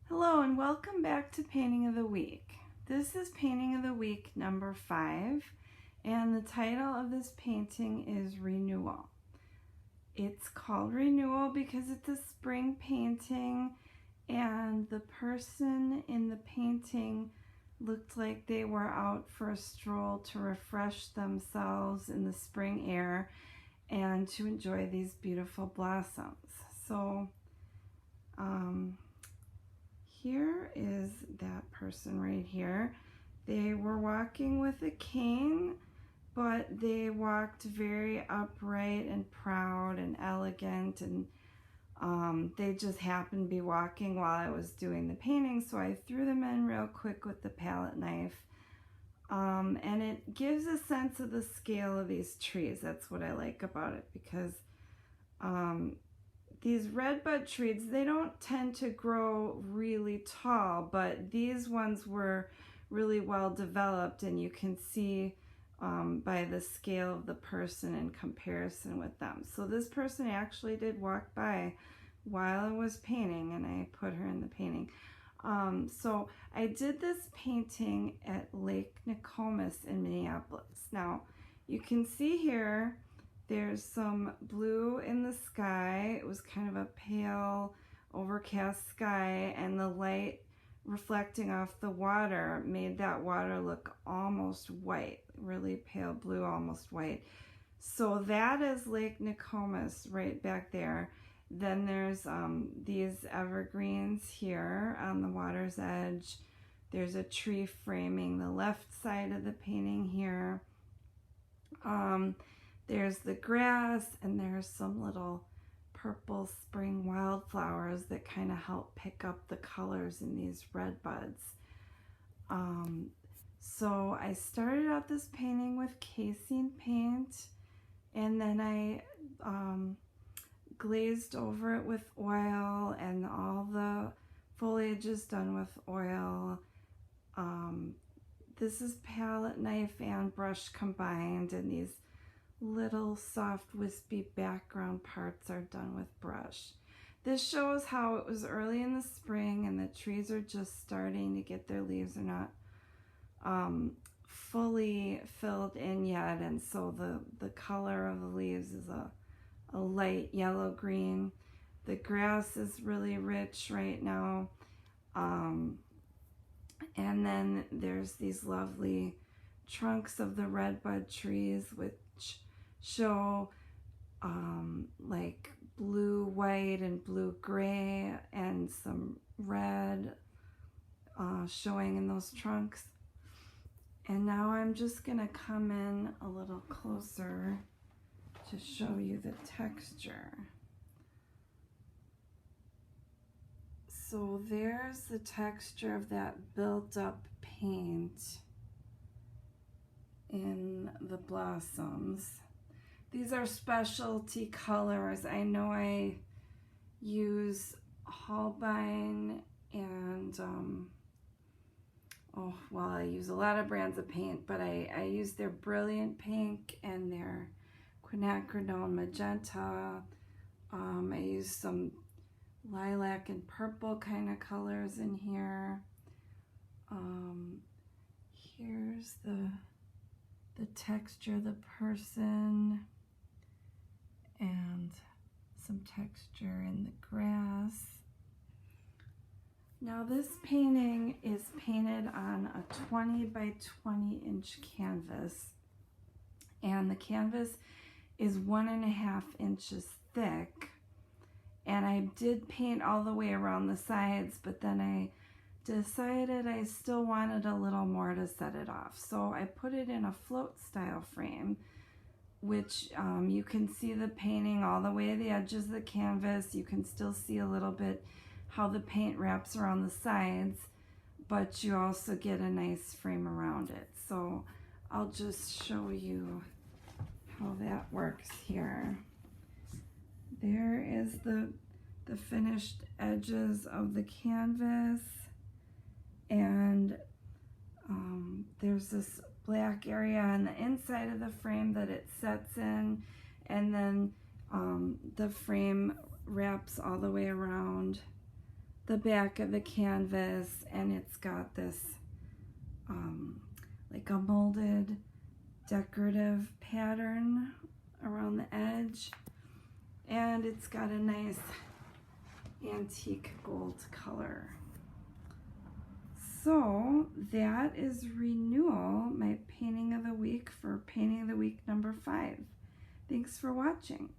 Hello and welcome back to Painting of the Week. This is Painting of the Week number 5, and the title of this painting is Renewal. It's called Renewal because it's a spring painting, and the person in the painting looked like they were out for a stroll to refresh themselves in the spring air and to enjoy these beautiful blossoms. So, here is that person right here. They were walking with a cane, but they walked very upright and proud and elegant, and they just happened to be walking while I was doing the painting, so I threw them in real quick with the palette knife. And it gives a sense of the scale of these trees. That's what I like about it, because these redbud trees, they don't tend to grow really tall, but these ones were really well developed, and you can see by the scale of the person in comparison with them. So this person actually did walk by while I was painting, and I put her in the painting. So I did this painting at Lake Nokomis in Minneapolis. Now you can see here there's some blue in the sky. It was kind of a pale, overcast sky, and the light reflecting off the water made that water look almost white, really pale blue, almost white. So that is Lake Nokomis right back there. Then there's these evergreens here on the water's edge. There's a tree framing the left side of the painting here. There's the grass, and there's some little purple spring wildflowers that kind of help pick up the colors in these red buds. So I started out this painting with Casein paint, and then I glazed over it with oil, and all the foliage is done with oil. This is palette knife and brush combined, and these little soft wispy background parts are done with brush. This shows how it was early in the spring and the trees are just starting to get their leaves. They're not fully filled in yet, and so the color of the leaves is a light yellow green. The grass is really rich right now, and then there's these lovely trunks of the redbud trees which show like blue, white, and blue gray, and some red showing in those trunks. And now I'm just gonna come in a little closer to show you the texture. So there's the texture of that built up paint in the blossoms. These are specialty colors. I know I use Holbein and I use a lot of brands of paint, but I use their Brilliant Pink and their Quinacridone Magenta. I use some lilac and purple kind of colors in here. Here's the texture of the person, and some texture in the grass. Now this painting is painted on a 20 by 20 inch canvas, and the canvas is 1.5 inches thick, and I did paint all the way around the sides, but then I decided I still wanted a little more to set it off, so I put it in a float style frame, which you can see the painting all the way to the edges of the canvas. You can still see a little bit how the paint wraps around the sides, but you also get a nice frame around it. So I'll just show you how that works here. There is the finished edges of the canvas, and there's this black area on the inside of the frame that it sets in, and then the frame wraps all the way around the back of the canvas, and it's got this like a molded decorative pattern around the edge, and it's got a nice antique gold color. So that is Renewal, my painting of the week for painting of the week number 5. Thanks for watching.